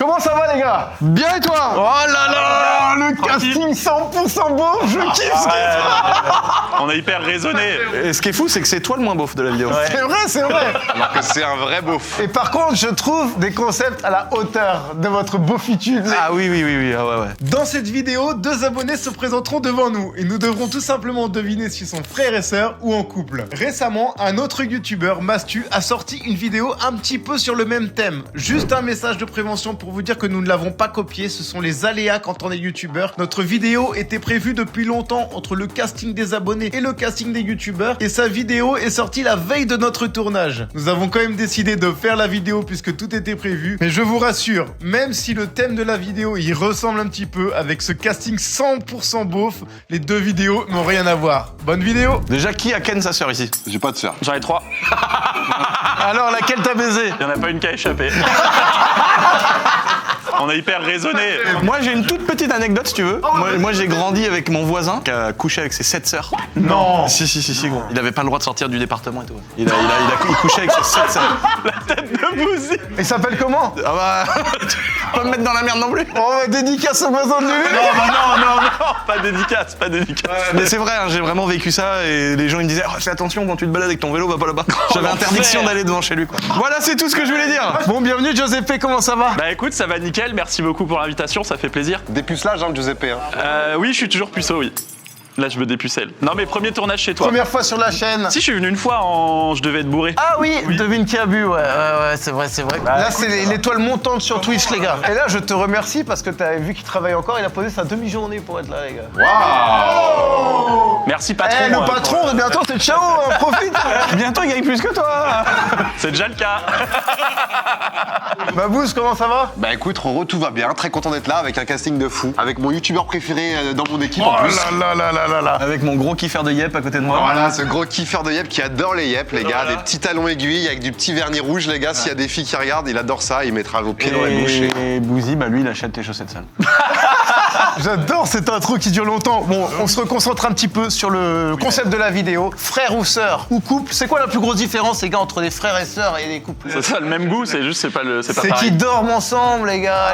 Comment ça va les gars? Bien et toi? Oh là là, le casting 100% beau, je kiffe ce qu'il fait. On a hyper raisonné. Et ce qui est fou, c'est que c'est toi le moins beauf de la vidéo. C'est vrai, c'est vrai. Alors que c'est un vrai beauf. Et par contre, je trouve des concepts à la hauteur de votre beaufitude. Ah oui, ah ouais. Dans cette vidéo, deux abonnés se présenteront devant nous et nous devrons tout simplement deviner s'ils sont frères et sœurs ou en couple. Récemment, un autre youtubeur, Mastu, a sorti une vidéo un petit peu sur le même thème. Juste un message de prévention pour vous dire que nous ne l'avons pas copié, ce sont les aléas quand on est youtubeur. Notre vidéo était prévue depuis longtemps entre le casting des abonnés et le casting des youtubeurs et sa vidéo est sortie la veille de notre tournage. Nous avons quand même décidé de faire la vidéo puisque tout était prévu, mais je vous rassure, même si le thème de la vidéo y ressemble un petit peu avec ce casting 100% beauf, les deux vidéos n'ont rien à voir. Bonne vidéo. Déjà, qui a ken sa sœur ici? J'ai pas de sœur. J'en ai 3. Alors, laquelle t'as baisé? Il n'y en a pas une qui a échappé. On a hyper raisonné. Moi, j'ai une toute petite anecdote, si tu veux. Moi, j'ai grandi avec mon voisin qui a couché avec ses 7 sœurs. Non. Si, gros. Il avait pas le droit de sortir du département et tout. Il couchait avec ses 7 sœurs. La tête de Bouzy. Il s'appelle comment? Ah bah, tu peux pas me mettre dans la merde non plus. Oh, dédicace au voisin de Lulu. Non, pas dédicace. Mais c'est vrai, hein, j'ai vraiment vécu ça et les gens ils me disaient fais attention quand tu te balades avec ton vélo, va pas là-bas. J'avais interdiction d'aller devant chez lui, quoi. Voilà, c'est tout ce que je voulais dire. Bon, bienvenue Giuseppe, comment ça va? Bah écoute, ça va nickel, merci beaucoup pour l'invitation, ça fait plaisir. Dépucelage, hein, Giuseppe. Hein. Oui, je suis toujours puceau, oui. Là, je me dépucelle. Non, mais premier tournage chez toi. Première fois sur la chaîne. Si, je suis venu une fois je devais être bourré. Ah oui, devine qui a bu, ouais, c'est vrai. Là, c'est l'étoile montante sur Twitch, les gars. Et là, je te remercie parce que t'as vu qu'il travaille encore, il a posé sa demi-journée pour être là, les gars. Merci, patron. Eh, le patron, bientôt, c'est ciao, hein, profite. Bientôt, il gagne plus que toi. C'est déjà le cas. Babous, comment ça va? Bah écoute, Roro, tout va bien. Très content d'être là avec un casting de fou. Avec mon youtubeur préféré dans mon équipe en plus. Avec mon gros kiffeur de yep à côté de moi. Voilà, ce gros kiffeur de yep qui adore les yep, les gars. Des petits talons aiguilles avec du petit vernis rouge, les gars. S'il y a des filles qui regardent, il adore ça. Il mettra vos pieds dans la bouche. Et Bouzy, bah lui, il achète tes chaussettes sales. J'adore cette intro qui dure longtemps. Bon, on se reconcentre un petit peu sur le concept de la vidéo. Frère ou sœur ou couple, c'est quoi la plus grosse différence, les gars, entre les frères et sœurs et les couples? C'est ça, le même goût, c'est juste, c'est pas C'est pareil. qu'ils dorment ensemble, les gars.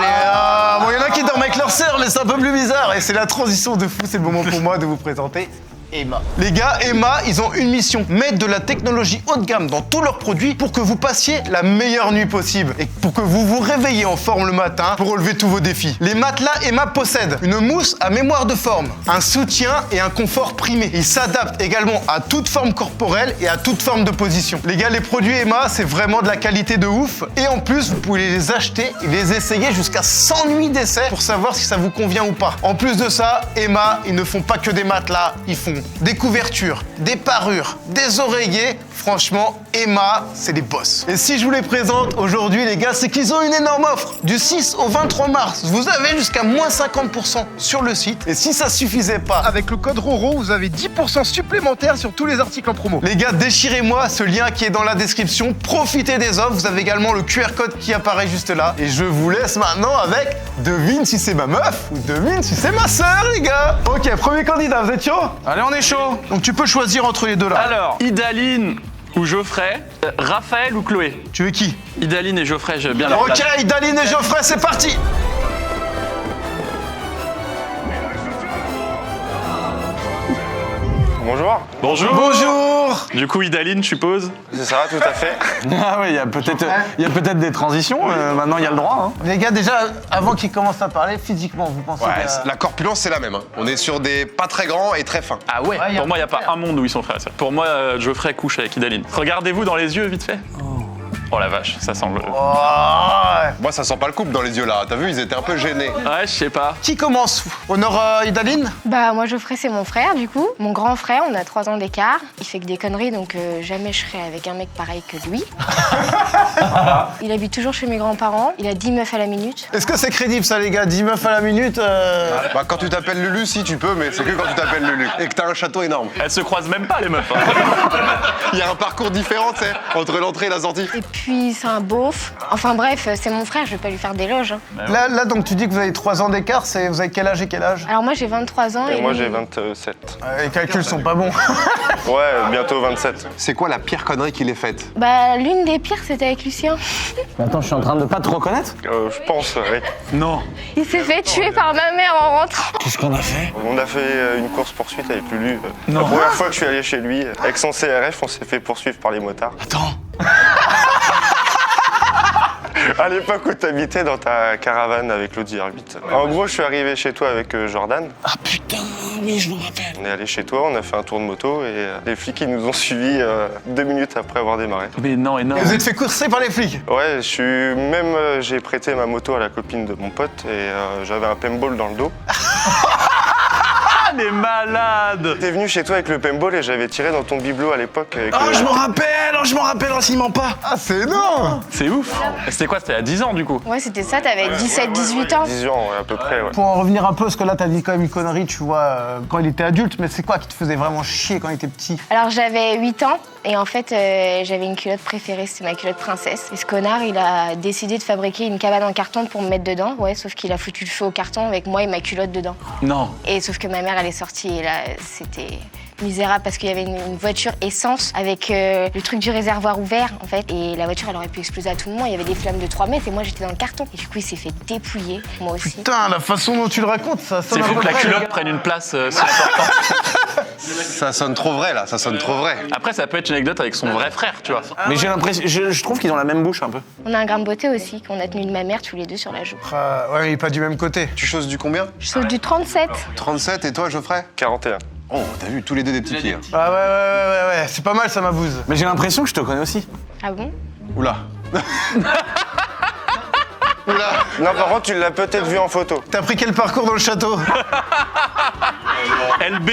Bon, il y en a qui dorment avec leur sœur, mais c'est un peu plus bizarre. Et c'est la transition de fou, c'est le moment pour moi de vous présenter Emma. Les gars, Emma, ils ont une mission, mettre de la technologie haut de gamme dans tous leurs produits pour que vous passiez la meilleure nuit possible et pour que vous vous réveillez en forme le matin pour relever tous vos défis. Les matelas Emma possèdent une mousse à mémoire de forme, un soutien et un confort primé. Ils s'adaptent également à toute forme corporelle et à toute forme de position. Les gars, les produits Emma, c'est vraiment de la qualité de ouf et en plus, vous pouvez les acheter et les essayer jusqu'à 100 nuits d'essai pour savoir si ça vous convient ou pas. En plus de ça, Emma, ils ne font pas que des matelas, ils font des couvertures, des parures, des oreillers. Franchement, Emma, c'est des boss. Et si je vous les présente aujourd'hui, les gars, c'est qu'ils ont une énorme offre. Du 6 au 23 mars, vous avez jusqu'à moins 50% sur le site. Et si ça suffisait pas, avec le code RORO, vous avez 10% supplémentaire sur tous les articles en promo. Les gars, déchirez-moi ce lien qui est dans la description. Profitez des offres. Vous avez également le QR code qui apparaît juste là. Et je vous laisse maintenant avec devine si c'est ma meuf ou devine si c'est ma sœur, les gars. Ok, premier candidat, vous êtes chaud? Allez, on est chaud. Donc tu peux choisir entre les deux là. Alors, Idaline ou Geoffrey, Raphaël ou Chloé? Tu veux qui? Idaline et Geoffrey, j'aime bien la Ok, Idaline et Geoffrey, c'est parti. Bonjour. Bonjour. Du coup, Idaline, je suppose. C'est ça, tout à fait. Ah oui, il y a peut-être des transitions. Maintenant, il y a le droit. Hein. Les gars, déjà, avant qu'ils commencent à parler, physiquement, vous pensez Ouais, que... la corpulence, c'est la même. Hein. On est sur des pas très grands et très fins. Ah ouais, Ouais, pour moi, il n'y a pas un monde où ils sont frères et sœurs. Pour moi, Geoffrey couche avec Idaline. Regardez-vous dans les yeux, vite fait. Oh la vache, ça sent le... Moi, ça sent pas le couple dans les yeux là. T'as vu, ils étaient un peu gênés. Ouais, je sais pas. Qui commence? Honneur Idaline? Bah moi Geoffrey c'est mon frère du coup, mon grand frère, on a 3 ans d'écart, il fait que des conneries donc jamais je serai avec un mec pareil que lui. Il habite toujours chez mes grands-parents, il a 10 meufs à la minute. Est-ce que c'est crédible ça les gars? 10 meufs à la minute Bah, quand tu t'appelles Lulu, si tu peux, mais c'est que quand tu t'appelles Lulu. Et que t'as un château énorme. Elles se croisent même pas, les meufs. Hein. Il y a un parcours différent, tu sais, entre l'entrée et la sortie. Et puis c'est un beauf. Enfin bref, c'est mon frère, je vais pas lui faire d'éloges. Hein. Là, donc tu dis que vous avez 3 ans d'écart, vous avez quel âge et quel âge? Alors moi j'ai 23 ans Et moi lui- j'ai 27. Les calculs sont pas bons. Ouais, bientôt 27. C'est quoi la pire connerie qu'il ait faite? Bah l'une des pires c'était avec Lucien. Mais attends, je suis en train de pas te reconnaître. Je pense, oui. Non. Il s'est fait tuer par ma mère en rentrant. Qu'est-ce qu'on a fait? On a fait une course-poursuite avec Lulu. La première fois que je suis allé chez lui, avec son CRF, on s'est fait poursuivre par les motards. Attends. À l'époque où t'habitais dans ta caravane avec l'Audi R8. En gros, je suis arrivé chez toi avec Jordan. Ah putain, oui, je me rappelle. On est allé chez toi, on a fait un tour de moto et les flics ils nous ont suivis 2 minutes après avoir démarré. Mais non, énorme. Vous êtes fait courser par les flics. Ouais, j'ai prêté ma moto à la copine de mon pote et j'avais un paintball dans le dos. Ah, les malades. T'es venu chez toi avec le paintball et j'avais tiré dans ton bibelot à l'époque. Avec Oh, je m'en rappelle, s'il ment pas. Ah, c'est énorme. C'est ouf. C'était quoi? C'était à 10 ans du coup? Ouais c'était ça, t'avais 17-18 ans. 10 ans, ouais, à peu près, ouais. Pour en revenir un peu, parce que là, t'as dit quand même une connerie, tu vois, quand il était adulte, mais c'est quoi qui te faisait vraiment chier quand il était petit? Alors j'avais 8 ans et en fait j'avais une culotte préférée, c'était ma culotte princesse. Et ce connard il a décidé de fabriquer une cabane en carton pour me mettre dedans, ouais, sauf qu'il a foutu le feu au carton avec moi et ma culotte dedans. Non. Et sauf que ma mère elle est sortie et là c'était misérable parce qu'il y avait une voiture essence avec le truc du réservoir ouvert en fait et la voiture elle aurait pu exploser à tout moment, il y avait des flammes de 3 mètres et moi j'étais dans le carton et du coup il s'est fait dépouiller, moi aussi. Putain, la façon dont tu le racontes, ça sonne C'est un fou peu que la près. culotte prenne une place si importante. Ça sonne trop vrai là, ça sonne trop vrai. Après, ça peut être une anecdote avec son vrai frère, tu vois. Mais j'ai l'impression, je trouve qu'ils ont la même bouche un peu. On a un grain de beauté aussi qu'on a tenu de ma mère tous les deux sur la joue. Ouais, mais il est pas du même côté. Tu choses du combien? Je saute du 37. 37 et toi Geoffrey? 41. Oh, t'as vu, tous les deux des petits pieds. Ah ouais, c'est pas mal ça, ma bouse. Mais j'ai l'impression que je te connais aussi. Ah bon? Oula. Non, par contre, tu l'as peut-être vu en photo. T'as pris quel parcours dans le château? LB.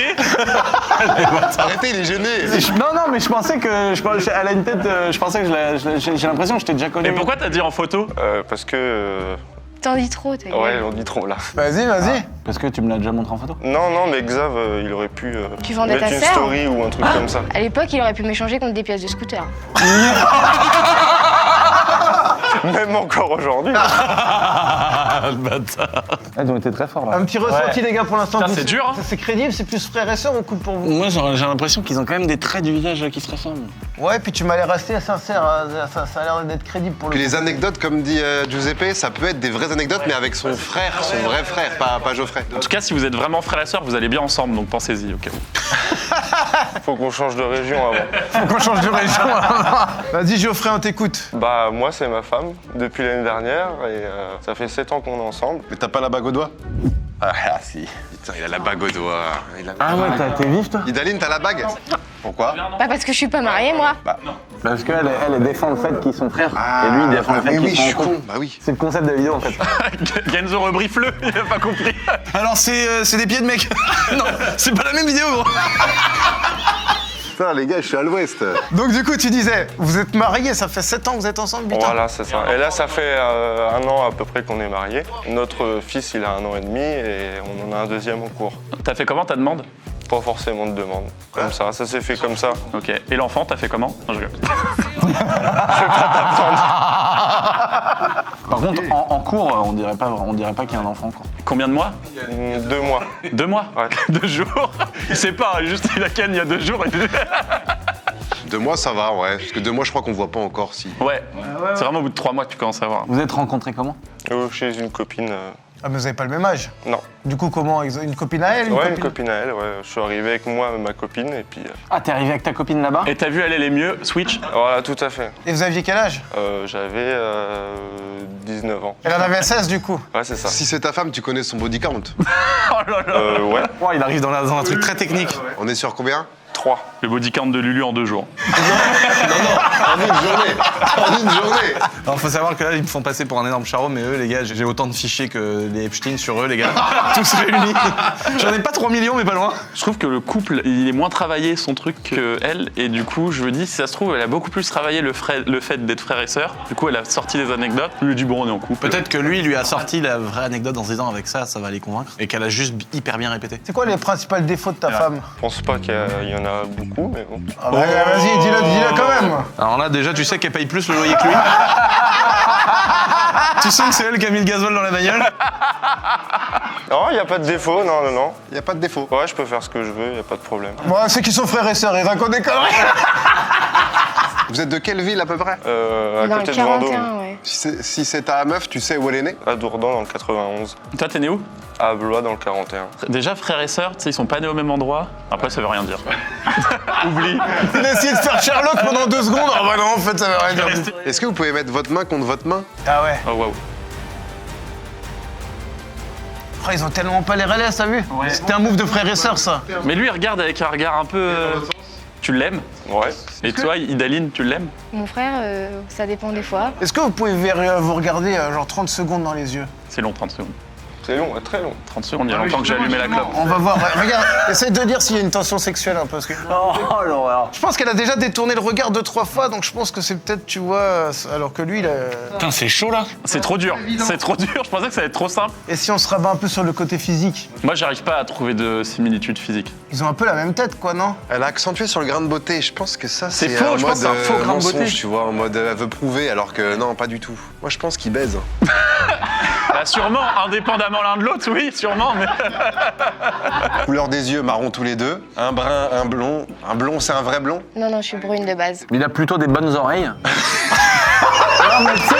Arrêtez, il est gêné. Non, mais je pensais que. Elle a une tête. Je pensais que j'ai l'impression que je t'ai déjà connu. Et pourquoi t'as dit en photo? Parce que... T'en dis trop, ta gueule. ouais, on dit trop là. Vas-y. Parce que tu me l'as déjà montré en photo. Non, mais Xav, il aurait pu Tu vendais mettre ta une sœur story ou un truc comme ça. À l'époque, il aurait pu m'échanger contre des pièces de scooter. Même encore aujourd'hui. Elles ont été très forts là. Un petit ressenti, les gars, pour l'instant. Putain, vous- c'est dur, hein. C'est crédible, c'est plus frère et sœur ou couple pour vous? Moi j'ai l'impression qu'ils ont quand même des traits du visage qui se ressemblent. Ouais, puis tu m'as l'air assez sincère, hein. ça a l'air d'être crédible pour le Puis coup. les anecdotes, comme dit Giuseppe, ça peut être des vraies anecdotes, mais avec son frère, son vrai frère, pas Geoffrey. En tout cas, si vous êtes vraiment frère et sœur, vous allez bien ensemble, donc pensez-y au cas où. Faut qu'on change de région avant. Faut qu'on change de région. Vas-y, Geoffrey, on t'écoute. Bah, moi, c'est ma femme depuis l'année dernière et ça fait 7 ans qu'on est ensemble. Mais t'as pas la bague au doigt? Ah si. Putain, il a la bague au doigt. Ah ouais, t'es vif toi? Idaline, t'as la bague? Pourquoi? Pas parce que je suis pas mariée, moi. Parce qu'elle elle défend le fait qu'ils sont frères. et lui il défend le fait oui, qu'ils je suis sont en couple. con. Bah oui. C'est le concept de la vidéo en fait. Genzo rebriefe-le, il a pas compris. Alors c'est des pieds de mec. Non, c'est pas la même vidéo, gros. Putain, les gars, je suis à l'ouest. Donc, du coup, tu disais, vous êtes mariés, ça fait 7 ans que vous êtes ensemble, putain. Voilà, c'est ça. Et là, ça fait 1 an à peu près qu'on est mariés. Notre fils, il a 1 an et demi et on en a un deuxième en cours. T'as fait comment ta demande? Pas forcément de demande. Comme ça s'est fait comme ça. Ok. Et l'enfant, t'as fait comment? Non, je rigole. Par contre en cours on dirait pas qu'il y a un enfant quoi. Combien de mois? 2 mois. 2 mois? Ouais. 2 jours? Il sait pas, juste il a canne il y a 2 jours. 2 mois, ça va, ouais. Parce que 2 mois, je crois qu'on voit pas encore si. Ouais. C'est vraiment au bout de 3 mois que tu commences à voir. Vous êtes rencontrés comment? Chez une copine. Ah, mais vous avez pas le même âge. Non. Du coup, comment? Une copine à elle? Ouais, une copine à elle, ouais. Je suis arrivé avec moi, ma copine, et puis... Ah t'es arrivé avec ta copine là-bas? Et t'as vu elle est mieux, Switch? Voilà, tout à fait. Et vous aviez quel âge? J'avais 19 ans. Elle en avait 16, du coup. Ouais, c'est ça. Si c'est ta femme, tu connais son body count. Oh là là. Ouais, Oh, il arrive dans un truc très technique. On est sur combien? 3. Le body count de Lulu en 2 jours. En une journée. En une journée. Alors faut savoir que là ils me font passer pour un énorme charreau, mais eux les gars, j'ai autant de fichiers que les Epstein sur eux les gars. Tous réunis. J'en ai pas 3 millions mais pas loin. Je trouve que le couple, il est moins travaillé son truc que elle, et du coup, je me dis, si ça se trouve, elle a beaucoup plus travaillé le fait d'être frère et sœur. Du coup, elle a sorti des anecdotes. Lui, du bon, on est en couple. Peut-être que lui a sorti la vraie anecdote en se disant avec ça va les convaincre et qu'elle a juste hyper bien répété. C'est quoi les principaux défauts de ta femme? Je pense pas qu'il y en a Pas beaucoup, mais bon. Ah bah, vas-y, dis-le quand même. Alors là, déjà, tu sais qu'elle paye plus le loyer que lui. Tu sens que c'est elle qui a mis le gasoil dans la bagnole. Non, il n'y a pas de défaut, non. Il n'y a pas de défaut. Ouais, je peux faire ce que je veux, il n'y a pas de problème. Bon, c'est qu'ils sont frères et sœurs, ils racontent des conneries. Vous êtes de quelle ville à peu près? À Dans côté le de Vendôme. 41, ouais. Si c'est ta meuf, tu sais où elle est née? À Dourdan, dans le 91. Toi, t'es né où? À Blois, dans le 41. Déjà, frères et sœurs, tu sais, ils sont pas nés au même endroit. Après, ça veut rien dire. Oublie. Il a essayé de faire Sherlock pendant 2 secondes. Ah bah non, en fait, ça veut rien dire. Est-ce que vous pouvez mettre votre main contre votre main? Ah ouais. Oh, waouh. Oh, ils ont tellement pas les relais, t'as vu? C'était un move de frères et sœurs, ça. Mais lui, il regarde avec un regard un peu. Tu l'aimes? Ouais. Et toi, Idaline, tu l'aimes? Mon frère, ça dépend des fois. Est-ce que vous pouvez vous regarder genre 30 secondes dans les yeux? C'est long, 30 secondes. C'est long, très long. 30 secondes, il y a longtemps que j'ai allumé la clope. On va voir. Regarde, essaye de dire s'il y a une tension sexuelle un peu. Parce que... Oh l'horreur. Je pense qu'elle a déjà détourné le regard 2-3 fois, donc je pense que c'est peut-être, tu vois, alors que lui, il a... Putain, c'est chaud là. C'est trop dur. C'est trop dur. Je pensais que ça allait être trop simple. Et si on se rabat un peu sur le côté physique? Moi, j'arrive pas à trouver de similitude physique. Ils ont un peu la même tête, quoi, non? Elle a accentué sur le grain de beauté. Je pense que ça, C'est c'est faux, un je mode pense que c'est un faux grain de beauté. mensonge, tu vois, en mode elle veut prouver, alors que non, pas du tout. Moi, je pense qu'ils baisent. Bah, sûrement, indépendamment l'un de l'autre, oui, sûrement. Mais... Couleur des yeux, marron tous les deux. Un brun, un blond. Un blond, c'est un vrai blond? Non, je suis brune de base. Il a plutôt des bonnes oreilles. Non, mais tu sais,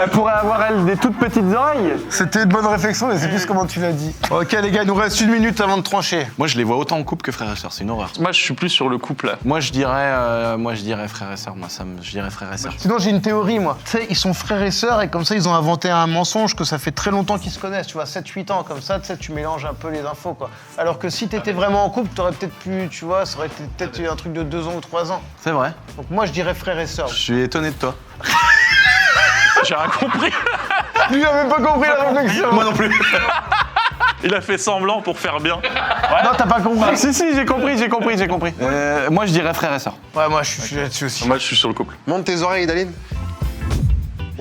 elle pourrait avoir, elle, des toutes petites oreilles. C'était une bonne réflexion, mais c'est plus comment tu l'as dit. Ok, les gars, il nous reste 1 minute avant de trancher. Moi, je les vois autant en couple que frères et sœurs, c'est une horreur. Moi, je suis plus sur le couple là. Moi, je dirais frères et sœurs. Je dirais frères et sœurs. Sinon, j'ai une théorie, moi. Tu sais, ils sont frères et sœurs, et comme ça, ils ont inventé un mensonge que ça fait très longtemps qu'ils se connaissent, tu vois, 7-8 ans, comme ça, tu sais, tu mélanges un peu les infos, quoi. Alors que si t'étais vraiment en couple, t'aurais peut-être pu, tu vois, ça aurait été peut-être un truc de 2 ans ou 3 ans. C'est vrai. Donc moi, je dirais frères et sœurs. Je suis étonné de toi. J'ai rien compris. Lui a même pas compris la réflexion. Moi non plus. Il a fait semblant pour faire bien. Non, t'as pas compris. Si, j'ai compris. Moi, je dirais frères et sœurs. Ouais, moi, je suis là-dessus aussi. Moi, je suis sur le couple. Monte tes oreilles, Daline.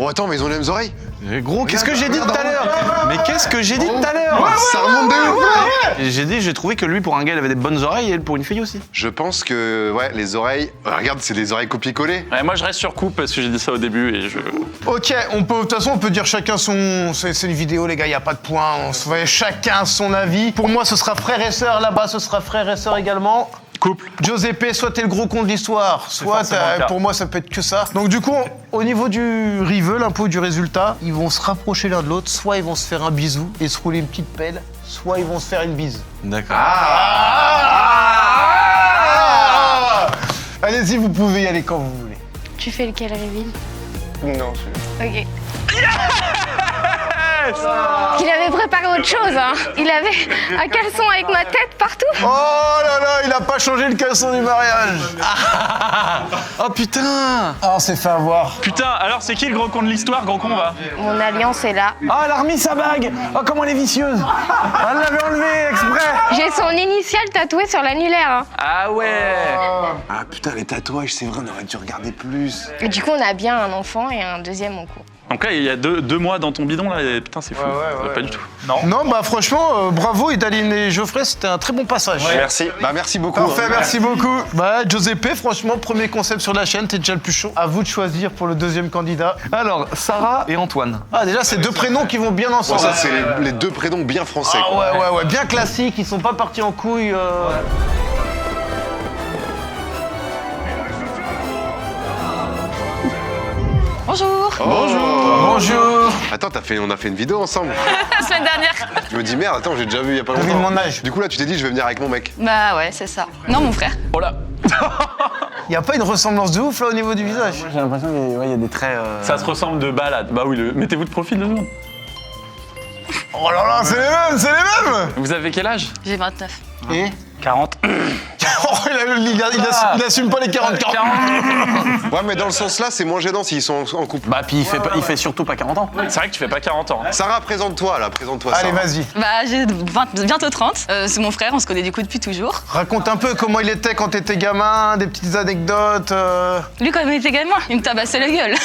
Oh, attends, mais ils ont les mêmes oreilles. Gros, qu'est-ce que j'ai dit tout à l'heure? Mais qu'est-ce que j'ai dit tout à l'heure? Ça remonte de ouf, là. J'ai trouvé que lui, pour un gars, il avait des bonnes oreilles et elle, pour une fille aussi. Je pense que, ouais, les oreilles. Regarde, c'est des oreilles copier-coller. Ouais, moi, je reste sur couple parce que j'ai dit ça au début et je. Ok, de toute façon, on peut dire chacun son... C'est une vidéo, les gars, y a pas de point. On se fait chacun son avis. Pour moi, ce sera frère et sœur. Là-bas, ce sera frère et sœur également. Couple. Giuseppe, soit t'es le gros con de l'histoire, soit pour moi ça peut être que ça. Donc du coup, au niveau du rival, un peu du résultat, ils vont se rapprocher l'un de l'autre, soit ils vont se faire un bisou et se rouler une petite pelle, soit ils vont se faire une bise. D'accord. Allez-y, vous pouvez y aller quand vous voulez. Tu fais lequel reveal? Non, Ok. Il avait préparé autre chose, hein. Il avait un caleçon avec ma tête partout. Oh là là, il a pas changé le caleçon du mariage. Oh putain! Ah, on s'est fait avoir. Putain, alors c'est qui le gros con de l'histoire? Gros con, va. Mon alliance est là. Ah, elle a remis sa bague. Oh, comment elle est vicieuse. Elle l'avait enlevée exprès. J'ai son initiale tatouée sur l'annulaire, hein. Ah ouais. Ah putain, les tatouages, c'est vrai, on aurait dû regarder plus. Et du coup, on a bien un enfant et un deuxième en cours. Donc là, il y a deux mois dans ton bidon là et putain, c'est fou. Pas du tout. Non, bah franchement, bravo Idaline et Geoffrey, c'était un très bon passage. Merci. Bah, merci beaucoup. Parfait, hein. merci beaucoup. Bah, Giuseppe, franchement, premier concept sur la chaîne, t'es déjà le plus chaud. À vous de choisir pour le deuxième candidat. Alors, Sarah et Antoine. Ah, déjà, c'est 2 prénoms qui vont bien Bon, ensemble. ça, c'est les 2 prénoms bien français. Ah quoi. ouais, bien classique, ils sont pas partis en couille. Bonjour. Bonjour. Attends, on a fait une vidéo ensemble. La semaine dernière. Je me dis merde, attends, j'ai déjà vu il y a pas T'as vu longtemps. mon âge. Du coup, là, tu t'es dit, je vais venir avec mon mec. Bah ouais, c'est ça. Non, mon frère. Oh là. Y a pas une ressemblance de ouf là au niveau du visage. J'ai l'impression qu'il y a des traits. Ça se ressemble de balade. Bah oui, mettez-vous de profil de nous. Oh là là, c'est les mêmes. Vous avez quel âge? J'ai 29. Et 40. Oh, il assume pas les 40. Ouais, mais dans le sens là, c'est moins gênant s'ils sont en couple. Bah, puis il fait surtout pas 40 ans. C'est vrai que tu fais pas 40 ans. Sarah, présente-toi là, présente-toi. Allez, Sarah. vas-y. Bah j'ai bientôt 30. C'est mon frère, on se connaît du coup depuis toujours. Raconte un peu comment il était quand t'étais gamin, des petites anecdotes. Lui, quand il était gamin, il me tabassait la gueule.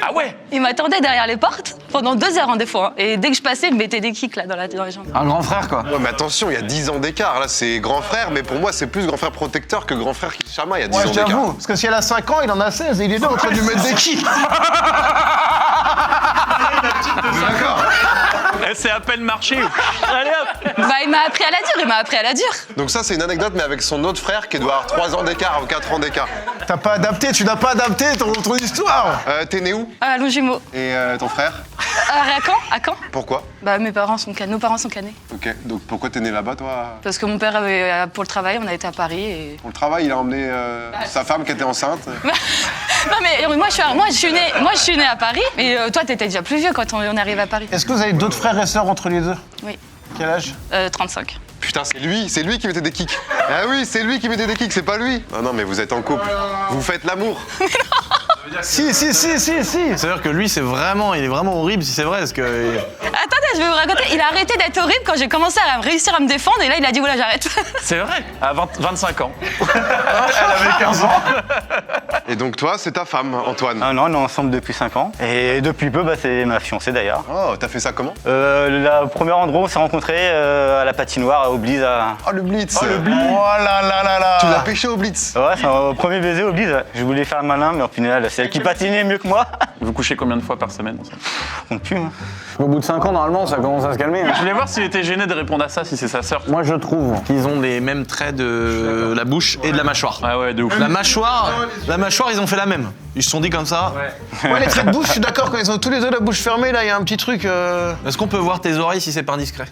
Ah ouais. Il m'attendait derrière les portes pendant 2 heures des fois. Hein. Et dès que je passais, il me mettait des kicks là dans les jambes. Un grand frère, quoi. Ouais, mais attention, il y a 10 ans d'écart. Là, c'est grand frère, mais pour moi, c'est plus grand frère protecteur que grand frère qui chamaille. Il y a 10 Ouais, ans d'écart. j'avoue. Parce que si elle a 5 ans, il en a 16 et il est là en train de lui mettre des kicks. D'accord. C'est à peine marché. Allez hop. Bah, il m'a appris à la dure, Donc ça, c'est une anecdote, mais avec son autre frère qui doit avoir 3 ans d'écart ou 4 ans d'écart. T'as pas adapté, tu n'as pas adapté ton histoire. T'es né où? À Longjumeau. Et ton frère? À Caen. Pourquoi? Bah, nos parents sont canés. Ok, donc pourquoi t'es né là-bas, toi? Parce que mon père avait, pour le travail, on a été à Paris et... Pour le travail, il a emmené sa femme qui était enceinte. Non mais moi je suis née à Paris, et toi t'étais déjà plus vieux quand on arrive à Paris. Est-ce que vous avez d'autres frères et sœurs entre les deux? Oui. Quel âge? 35. Putain, c'est lui qui mettait des kicks. Ah oui, c'est lui qui mettait des kicks, c'est pas lui. Non, mais vous êtes en couple. Vous faites l'amour. Si. C'est-à-dire que lui, il est vraiment horrible si c'est vrai, parce que... Attendez, je vais vous raconter, il a arrêté d'être horrible quand j'ai commencé à réussir à me défendre, et là il a dit voilà j'arrête. C'est vrai. À 25 ans. Elle avait 15 ans. Et donc toi, c'est ta femme, Antoine. Ah non, on est ensemble depuis 5 ans. Et depuis peu, bah, c'est ma fiancée d'ailleurs. Oh, t'as fait ça comment? Le premier endroit où on s'est rencontrés, à la patinoire, au Blitz. Oh, le Blitz. Oh là là. Tu l'as pêché au Blitz. Ouais, c'est un premier baiser au Blitz. Ouais. Je voulais faire le malin, mais au final, c'est elle qui patinait mieux que moi. Vous couchez combien de fois par semaine ensemble? Je compte plus. Hein. Au bout de 5 ans, normalement, ça commence à se calmer. Je voulais voir s'il était gêné de répondre à ça, si c'est sa sœur. Moi, je trouve. Ils ont les mêmes traits de la bouche et de la mâchoire. Ah ouais, de ouf. La mâchoire, ils ont fait la même. Ils se sont dit comme ça. Ouais, les traits de bouche, je suis d'accord, quand ils ont tous les deux la bouche fermée, là, il y a un petit truc. Est-ce qu'on peut voir tes oreilles si c'est pas indiscret?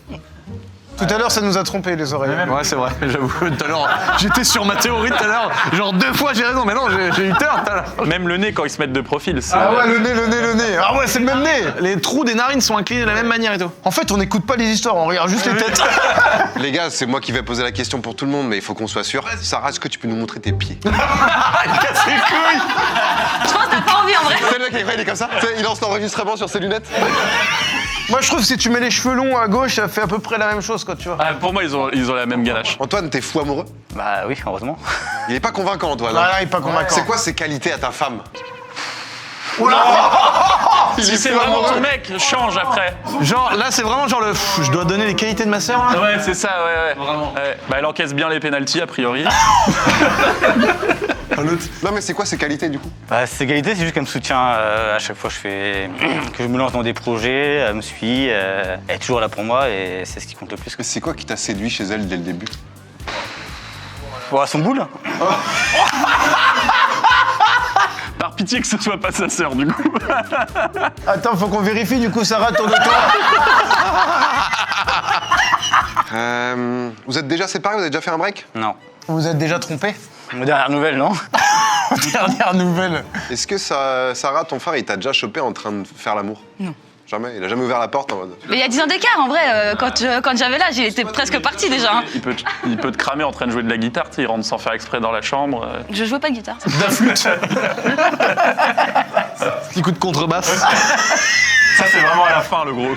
Tout à l'heure, ça nous a trompé les oreilles. Ouais, c'est vrai, j'avoue. Tout à l'heure, j'étais sur ma théorie tout à l'heure. Genre 2 fois j'ai raison, mais non, j'ai eu tort tout à l'heure. Même le nez quand ils se mettent de profil. c'est- Ah ouais, le nez. Ah ouais, c'est le même nez. Les trous des narines sont inclinés de la même manière et tout. En fait, on n'écoute pas les histoires, on regarde juste les têtes. Les gars, c'est moi qui vais poser la question pour tout le monde, mais il faut qu'on soit sûr. Sarah, est-ce que tu peux nous montrer tes pieds? Je pense que t'as pas envie en vrai. C'est le mec, il est comme ça. Tu sais, il lance l'enregistrement sur ses lunettes. Moi, je trouve que si tu mets les cheveux longs à gauche, ça fait à peu près la même chose, quoi, tu vois. Ah, pour moi, ils ont la même ganache. Antoine, t'es fou amoureux? Bah oui, heureusement. Il est pas convaincant, Antoine. Ah hein. là, il est pas convaincant. C'est quoi ses qualités à ta femme? Si c'est vraiment ton mec, change après. Genre là, c'est vraiment genre je dois donner les qualités de ma sœur là. Ouais, c'est ça, ouais. Vraiment. Ouais. Bah, elle encaisse bien les pénaltys, a priori. Non, mais c'est quoi ses qualités du coup? Bah, ses qualités, c'est juste qu'elle me soutient à chaque fois que je me lance dans des projets, elle me suit, elle est toujours là pour moi et c'est ce qui compte le plus. Mais c'est quoi qui t'a séduit chez elle dès le début? Bon, à son boule. Par pitié que ce soit pas sa sœur, du coup. Attends, faut qu'on vérifie, du coup, Sarah, tourne toi. Vous êtes déjà séparés? Vous avez déjà fait un break? Non. Vous vous êtes déjà trompé? Nos dernières nouvelles, non? Dernière nouvelle. Est-ce que Sarah, ton frère, il t'a déjà chopé en train de faire l'amour? Non. Jamais? Il a jamais ouvert la porte en mode... Mais il y a 10 ans d'écart en vrai, quand j'avais l'âge, il était presque parti déjà. Hein. Il peut te cramer en train de jouer de la guitare, tu sais, il rentre sans faire exprès dans la chambre. Je jouais pas de guitare. De la flûte. Petit coup de contrebasse. Ça, c'est vraiment à la fin, le gros.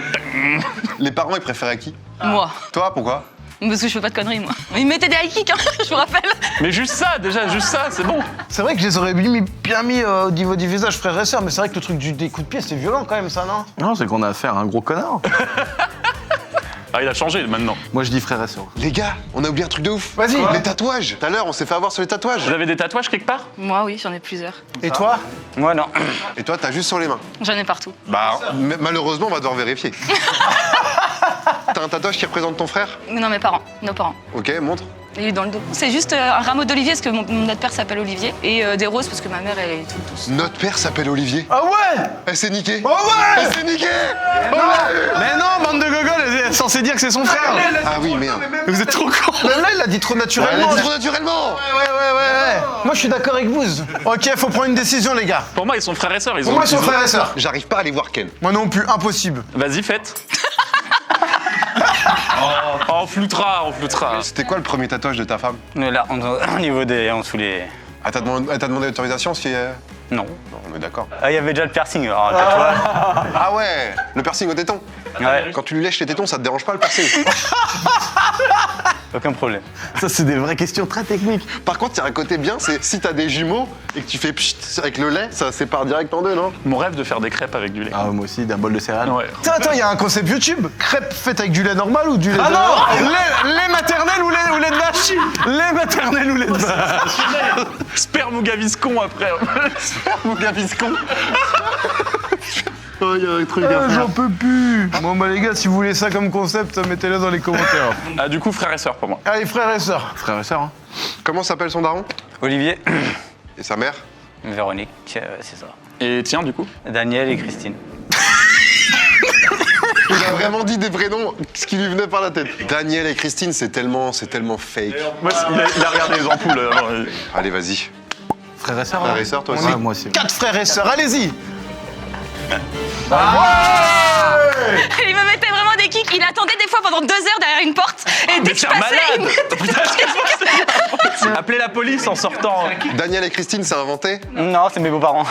Les parents, ils préféraient qui? Moi. Toi, pourquoi? Parce que je fais pas de conneries, moi. Ils mettaient des high kicks, hein, je vous rappelle. Mais juste ça, c'est bon. C'est vrai que je les aurais bien mis au niveau du visage, frères et sœurs, mais c'est vrai que le truc des coups de pied, c'est violent quand même, ça, non? Non, c'est qu'on a affaire à un gros connard. Ah, il a changé maintenant. Moi je dis frère et sœur. Les gars, on a oublié un truc de ouf. Vas-y. Les tatouages. Tout à l'heure, on s'est fait avoir sur les tatouages. Vous avez des tatouages quelque part? Moi, oui, j'en ai plusieurs. Et toi? Moi, non. Et toi, t'as juste sur les mains. J'en ai partout. Bah, malheureusement, on va devoir vérifier. T'as un tatouage qui représente ton frère? Non, mes parents, nos parents. Ok, montre. Il est dans le dos. C'est juste un rameau d'olivier parce que notre père s'appelle Olivier. Et des roses parce que ma mère, elle est tout douce. Notre père s'appelle Olivier. Ah ouais? Elle s'est niquée. Ah ouais? Elle s'est niquée. Mais non, bande de gogoles, elle est censée dire que c'est son frère. Ah oui, merde. Vous êtes trop cons. Là, il l'a dit trop Elle naturellement. a dit trop naturellement. Ouais. Moi, je suis d'accord avec vous. Ok, faut prendre une décision, les gars. Pour moi, ils sont frères et sœurs. Pour moi, ils sont frères et sœurs. J'arrive pas à aller voir Ken. Moi non plus, impossible. Vas-y, faites. On floutera. C'était quoi le premier tatouage de ta femme? Là, au niveau des... en dessous les... Elle t'a demandé l'autorisation si... Non. Non, on est d'accord. Ah, il y avait déjà le piercing, alors le tatouage. Ah ouais, le piercing au téton. Ouais. Quand tu lui lèches les tétons, ça te dérange pas le piercing? Aucun problème. Ça, c'est des vraies questions très techniques. Par contre, il y a un côté bien, c'est si t'as des jumeaux et que tu fais pchit avec le lait, ça sépare direct en deux, non? Mon rêve de faire des crêpes avec du lait. Ah, moi aussi, d'un bol de céréales. Ouais. Attends, il y a un concept YouTube. Crêpes faites avec du lait normal ou du lait Ah de... non lait maternel ou lait de vache. Lait maternel ou lait de vache. Sperme ou gaviscon après. Ou Gaviscon. Oh, il y a un truc à faire. J'en peux plus. Bon bah les gars, si vous voulez ça comme concept, mettez-le dans les commentaires. Ah, du coup, frère et sœur pour moi. Allez frères et sœurs. Frère et sœur, hein. Comment s'appelle son daron? Olivier, Et sa mère? Véronique, c'est ça. Et tiens, du coup. Daniel et Christine. Il a vraiment dit des vrais noms, ce qui lui venait par la tête. Daniel et Christine, c'est tellement fake. Moi, il a regardé les ampoules. Alors, Allez, vas-y. Frère et sœur, Frère et sœur, toi aussi? Ouais, moi aussi. 4 frères et sœurs, allez-y. Il me mettait vraiment des kicks. Il attendait des fois pendant 2 heures derrière une porte. Et dès que je passais, il me Appelez la police en sortant. Daniel et Christine, c'est inventé? Non, c'est mes beaux-parents.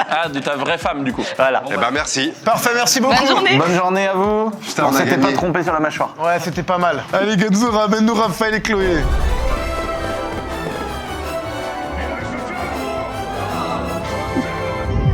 Ah, de ta vraie femme, du coup. Voilà. Eh ben merci. Parfait, merci beaucoup. Bonne journée. Bonne journée à vous. Putain, on on a s'était gagné. pas trompé sur la mâchoire. Ouais, c'était pas mal. Allez Gonzo, ramène-nous Raphaël et Chloé.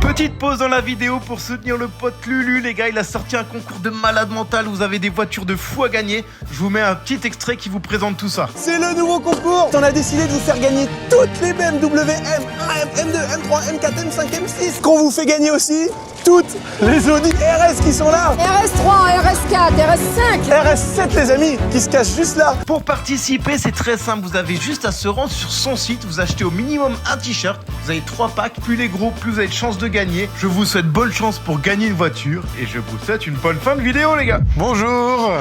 Petite pause dans la vidéo pour soutenir le pote Lulu. Les gars, il a sorti un concours de malade mental. Vous avez des voitures de fou à gagner. Je vous mets un petit extrait qui vous présente tout ça. C'est le nouveau concours. On a décidé de vous faire gagner toutes les BMW M1, M2, M3, M4, M5, M6. Qu'on vous fait gagner aussi toutes les Audi RS qui sont là. RS3, RS4, RS5. RS7 les amis, qui se cachent juste là. Pour participer, c'est très simple. Vous avez juste à se rendre sur son site. Vous achetez au minimum un t-shirt. Vous avez 3 packs. Plus les gros, plus vous avez de chances de gagner. Je vous souhaite bonne chance pour gagner une voiture. Et je vous souhaite une bonne fin de vidéo, les gars. Bonjour.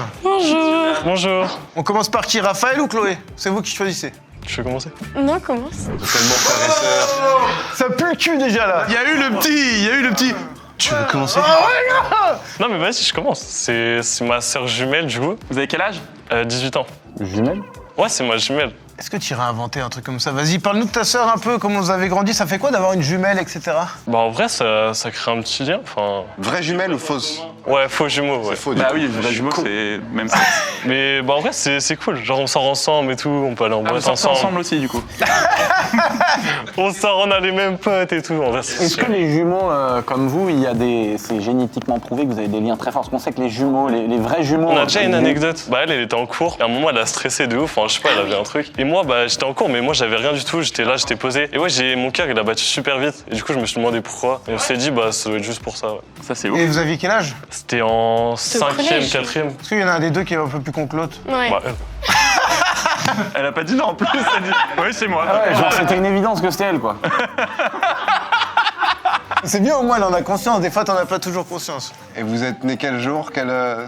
Bonjour. On commence par qui, Raphaël ou Chloé? C'est vous qui choisissez. Je vais commencer. Non, commence. Tellement frère et sœur. Ça pue le cul déjà là. Il y a eu le petit. Tu veux commencer? Non mais vas-y, je commence. C'est ma sœur jumelle du coup. Vous avez quel âge? 18 ans. Jumelle? Ouais, c'est ma jumelle. Est-ce que tu irais inventer un truc comme ça? Vas-y, parle-nous de ta sœur un peu, comment vous avez grandi, ça fait quoi d'avoir une jumelle, etc. Bah en vrai, ça crée un petit lien. Enfin, Vraie jumelle ou fausse? ouais, faux jumeaux, ouais. C'est faux du Bah coup. oui, les jumeaux, c'est même ça. Mais bah en vrai, c'est cool. Genre on sort ensemble et tout, on peut aller en Ah, vous boîte sortez ensemble. ensemble aussi, du coup. On sort, on a les mêmes potes et tout. En vrai, c'est Est-ce que les jumeaux, comme vous, c'est génétiquement prouvé que vous avez des liens très forts? Parce qu'on sait que les jumeaux, les vrais jumeaux... On a déjà une les- anecdote. Bah elle était en cours. Et à un moment, elle a stressé de ouf. Enfin, je sais pas, elle avait un truc. Et moi, bah j'étais en cours, mais moi j'avais rien du tout. J'étais là, j'étais posé. Et ouais, mon cœur, il a battu super vite. Et du coup, je me suis demandé pourquoi. Et on s'est dit, bah ça doit être juste pour ça. Ouais. Ça, c'est ouf. Et vous aviez quel âge? C'était en au 5e, collège. 4e. Parce qu'il y en a un des deux qui est un peu plus con que l'autre. Ouais. Bah, Elle a pas dit non en plus, elle dit oui, c'est moi. Ah ouais, genre c'était une évidence que c'était elle, quoi. C'est bien au moins, elle en a conscience, des fois t'en as pas toujours conscience. Et vous êtes né quel jour?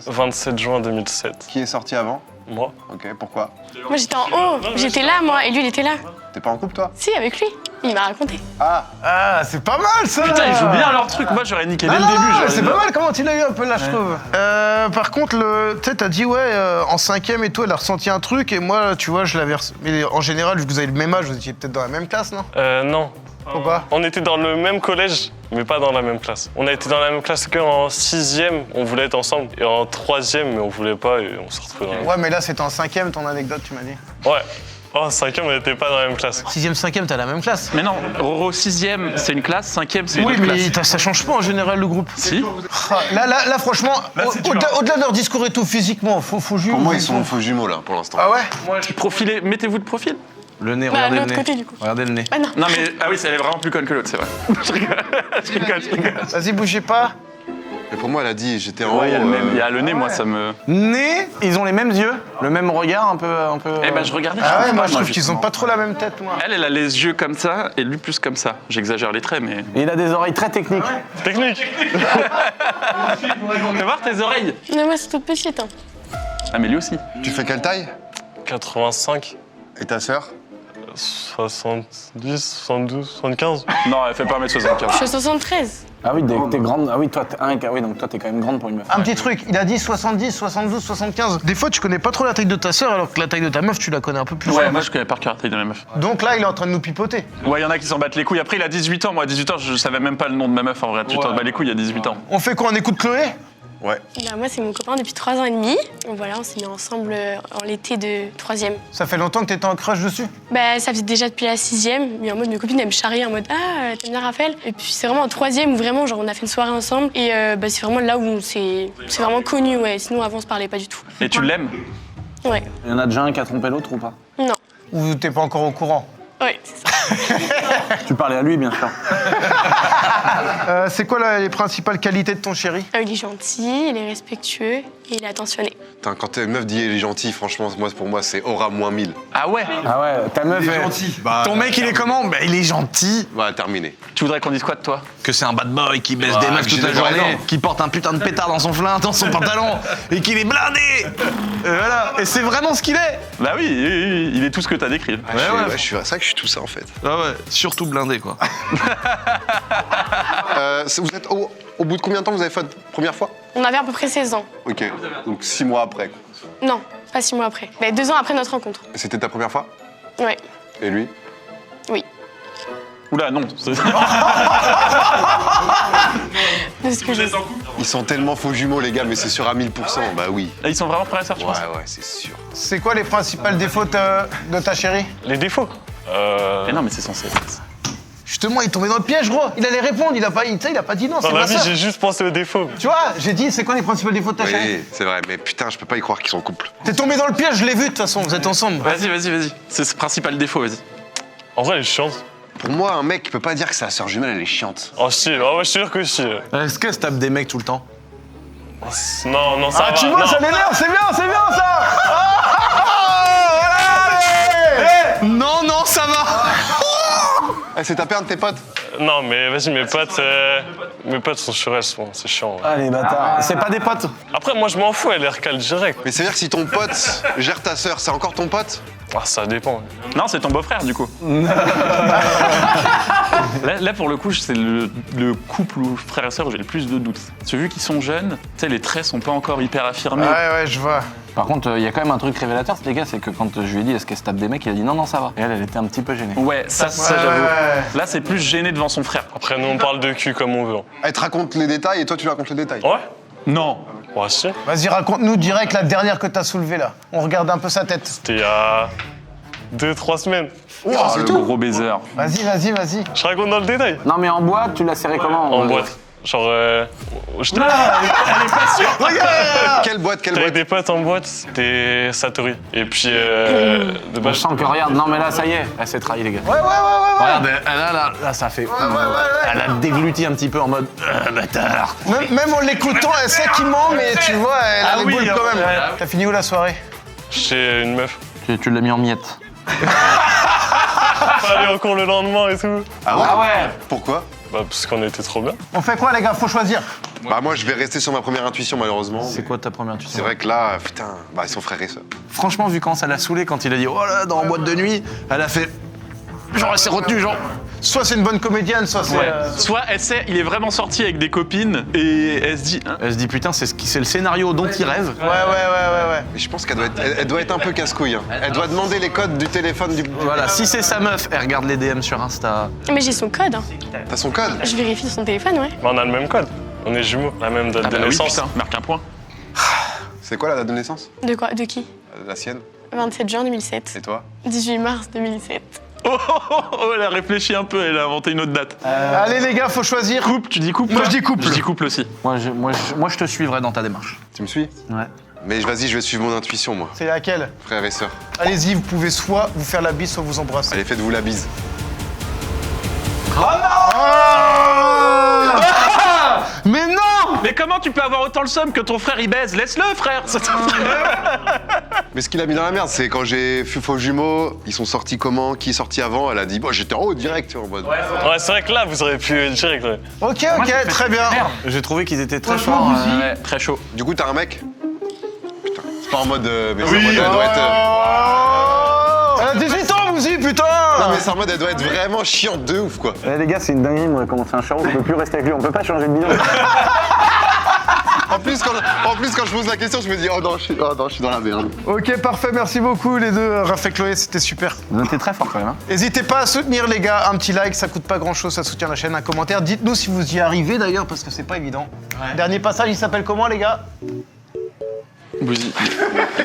27 juin 2007. Qui est sorti avant? Moi. Ok, pourquoi? Moi, j'étais en haut. J'étais là, moi. Et lui, il était là. T'es pas en couple toi? Si, avec lui. Il m'a raconté. Ah, Ah, c'est pas mal ça. Putain, ils jouent bien leur truc. Moi, j'aurais niqué dès Ah le non, début. j'aurais c'est dit- pas mal comment tu l'as eu un peu là, je trouve. Par contre, tu sais, t'as dit ouais, en 5e et tout, elle a ressenti un truc et moi, tu vois, je l'avais. Mais en général, vu que vous avez le même âge, vous étiez peut-être dans la même classe, non? Non. Pourquoi? On était dans le même collège, mais pas dans la même classe. On a été dans la même classe qu'en 6e, on voulait être ensemble. Et en 3e, mais on voulait pas et on s'est retrouvés dans la même. Ouais, mais là, c'était en 5e ton anecdote, tu m'as dit. Ouais. Oh, 5e, on n'était pas dans la même classe. 6e, 5e, t'as la même classe. Mais non, Roro 6e, c'est une classe, 5e, c'est une Oui, autre mais classe. ça change pas en général le groupe. Si. Ah, Là, franchement, au-delà de leur discours et tout, physiquement, faut juger. pour moi, ils sont faux jumeaux là pour l'instant. Ah ouais? Profilez, mettez-vous de profil. Le nez, Bah, regardez de le l'autre nez. côté, du coup. Regardez le nez. Ah non. Non, mais ah oui, elle est vraiment plus conne que l'autre, c'est vrai. Je rigole, je rigole, je rigole. Vas-y, bougez pas. Mais pour moi, elle a dit, j'étais en haut. Ouais, il y a le nez, moi, ça me. Nez, ils ont les mêmes yeux, le même regard, un peu. Eh ben, je regardais. Ah ouais, trouve moi pas, je trouve qu'ils ont justement. pas trop la même tête, moi. Elle a les yeux comme ça et lui plus comme ça. J'exagère les traits, mais. Et il a des oreilles très techniques. Technique. Fais voir tes oreilles. Mais moi, c'est toute petite. Hein. Ah, mais lui aussi. Tu fais quelle taille? 85, Et ta sœur? 70, 72, 75. Non, elle fait pas 1m75. Je suis 73. Ah oui, t'es grande. Ah oui, toi, oui, donc toi, t'es quand même grande pour une meuf. Un petit truc, il a dit 70, 72, 75. Des fois, tu connais pas trop la taille de ta sœur, alors que la taille de ta meuf, tu la connais un peu plus. Ouais, moi je connais par cœur la taille de la meuf. Donc là, il est en train de nous pipoter. Ouais, il y en a qui s'en battent les couilles. Après, il a 18 ans. Moi, à 18 ans, je savais même pas le nom de ma meuf en vrai. Tu t'en bats les couilles, il y a 18 ans. On fait quoi? On écoute Chloé? Ouais. Bah, moi, c'est mon copain depuis 3 ans et demi. Donc voilà, on s'est mis ensemble en l'été de 3e. Ça fait longtemps que t'étais en crush dessus? Bah, ça faisait déjà depuis la 6e. Mais en mode, mes copines, elles me charriaient en mode ah, t'aimes bien Raphaël? Et puis c'est vraiment en 3e où vraiment, genre, on a fait une soirée ensemble. Et bah, c'est vraiment là où c'est vraiment connu, ouais. Sinon, avant, on se parlait pas du tout. Et tu l'aimes? Ouais. Il y en a déjà un qui a trompé l'autre ou pas? Non. Ou t'es pas encore au courant? Ouais, c'est ça. Tu parlais à lui, bien sûr. C'est quoi les principales qualités de ton chéri? Il est gentil, il est respectueux et il est attentionné. Putain, quand ta meuf dit il est gentil, franchement, pour moi, c'est aura -1000. Ah ouais? Ah ouais, ta meuf Il est est gentil. Ton mec, il est comment? Bah, il est gentil. Voilà, terminé. Tu voudrais qu'on dise quoi de toi? Que c'est un bad boy qui baisse des meufs toute la journée, qui porte un putain de pétard dans son flingue, dans son pantalon, et qu'il est blindé. Voilà. Et c'est vraiment ce qu'il est. Bah oui, il est tout ce que t'as décrit. C'est vrai que je suis tout ça en fait. Ah ouais, surtout blindé quoi. Vous êtes au bout de combien de temps vous avez fait votre première fois? On avait à peu près 16 ans. Ok, donc 6 mois après. Quoi. Non, pas 6 mois après. Mais 2 ans après notre rencontre. C'était ta première fois? Ouais. Et lui? Oui. Oula, non. De ce que je sais. Ils sont tellement faux jumeaux les gars, mais c'est sûr à 1000%, bah oui. Et ils sont vraiment frères et sœurs, tu penses? Ouais, c'est sûr. C'est quoi les principales défauts de ta chérie? Les défauts? Mais non, mais c'est censé être ça. Justement, il est tombé dans le piège, gros. Il allait répondre, il a pas dit non, c'est Dans pas la vie, ça. j'ai juste pensé aux défauts. Tu vois, j'ai dit, c'est quoi les principaux défauts de ta chérie? Oui, c'est vrai, mais putain, je peux pas y croire qu'ils sont en couple. T'es tombé dans le piège, je l'ai vu de toute façon, vous êtes ensemble. Vas-y. C'est ce principal défaut, vas-y. En vrai, elle est chiante. Pour moi, un mec peut pas dire que sa sœur jumelle, elle est chiante. Oh, si, oh, ouais, je suis sûr que si. Est-ce qu'elle se tape des mecs tout le temps? Non, ça va. Ah, tu vois, non. ça l'énerve, c'est bien ça. Non, ça va. C'est tapé un de tes potes? Non, mais vas-y, mes potes sont sur elles, c'est chiant. Ouais. Ah, les bâtards. C'est pas des potes. Après, moi, je m'en fous, elle est recale direct. Mais c'est-à-dire que si ton pote gère ta sœur, c'est encore ton pote? Ah, ça dépend. Non, c'est ton beau-frère, du coup. là, pour le coup, c'est le couple ou frère et sœur où j'ai le plus de doutes. Parce que vu qu'ils sont jeunes, tu sais, les traits sont pas encore hyper affirmés. Ouais, je vois. Par contre, il y a quand même un truc révélateur, les gars, c'est que quand je lui ai dit est-ce qu'elle se tape des mecs, il a dit non, ça va. Et elle était un petit peu gênée. Ouais, ça j'avoue. Là, c'est plus gêné devant son frère. Après, nous, on parle de cul comme on veut. Elle te raconte les détails et toi, tu lui racontes les détails. Ouais? Non. Ouais, si. Vas-y, raconte-nous direct la dernière que t'as soulevée là. On regarde un peu sa tête. C'était il y a 2-3 semaines. Oh, le gros baiser. Vas-y. Je raconte dans le détail. Non, mais en boîte, tu l'as serré comment? En boîte. Genre, je Elle est pas sûre. Regarde. Quelle boîte? Avec des potes en boîte, c'était Satori. Et puis, Je sens que regarde, non mais là ça y est, elle s'est trahie les gars. Ouais. Regarde, là, ça fait. Elle a dégluti un petit peu en mode bâtard. Même en l'écoutant, elle sait qu'il ment, mais tu vois, elle a les boules quand même. T'as fini où la soirée? chez une meuf. Tu l'as mis en miettes. Pas aller en cours le lendemain et tout. Ah ouais? Pourquoi? Bah, parce qu'on était trop bien. On fait quoi les gars? Faut choisir. Bah moi, je vais rester sur ma première intuition malheureusement. C'est quoi ta première intuition? C'est vrai que là, putain, bah ils sont frères et sœurs. Franchement, vu quand ça l'a saoulé quand il a dit oh là, dans la boîte de nuit, elle a fait. Genre, elle s'est retenue, genre. Soit c'est une bonne comédienne, soit c'est. Soit elle sait, il est vraiment sorti avec des copines et elle se dit. Hein, Elle se dit putain, c'est le scénario dont il rêve. Ouais. Mais je pense qu'elle doit être un peu casse-couille. Hein. Elle doit demander les codes du téléphone du. Voilà, si c'est sa meuf, elle regarde les DM sur Insta. Mais j'ai son code. Hein. T'as son code? Je vérifie sur son téléphone, ouais. Bah, on a le même code. On est jumeaux, la même date Ah de bah oui, naissance. putain, marque un point. C'est quoi la date de naissance? De quoi? De qui? La sienne? 27 juin 2007. Et toi? 18 mars 2007. Oh, elle a réfléchi un peu, elle a inventé une autre date. Allez les gars, faut choisir. Couple, tu dis couple? Moi, je dis couple. Je dis couple aussi. Moi, je te suivrai dans ta démarche. Tu me suis? Ouais. Mais vas-y, je vais suivre mon intuition moi. C'est laquelle? Frères et sœurs. Allez-y, vous pouvez soit vous faire la bise, soit vous embrasser. Allez, faites-vous la bise. Mais non! Mais comment tu peux avoir autant le seum que ton frère il baise? Laisse-le, frère. Mais ce qu'il a mis dans la merde, c'est quand j'ai fait faux jumeaux, ils sont sortis comment? Qui est sorti avant? Elle a dit, bon, j'étais en haut direct, en mode. Ouais, c'est vrai que là, vous auriez pu direct. Ouais. Ok, très bien. J'ai trouvé qu'ils étaient très forts. Ouais, très chaud. Du coup, t'as un mec? Putain, c'est pas en mode. Mais c'est en mode, elle doit être. Elle a 18 ans, vous y, putain! Non, mais c'est en mode, elle doit être vraiment chiante de ouf, quoi. Les gars, c'est une dinguerie, on a commencé un charreau, on peut plus rester avec lui, on peut pas changer de bilan. En plus, quand quand je pose la question, je me dis oh non, je suis dans la merde. Ok, parfait, merci beaucoup les deux, Raph et Chloé, c'était super. Vous êtes très fort quand même. Hein. N'hésitez pas à soutenir les gars, un petit like, ça coûte pas grand chose, ça soutient la chaîne, un commentaire. Dites-nous si vous y arrivez d'ailleurs, parce que c'est pas évident. Dernier passage, il s'appelle comment les gars?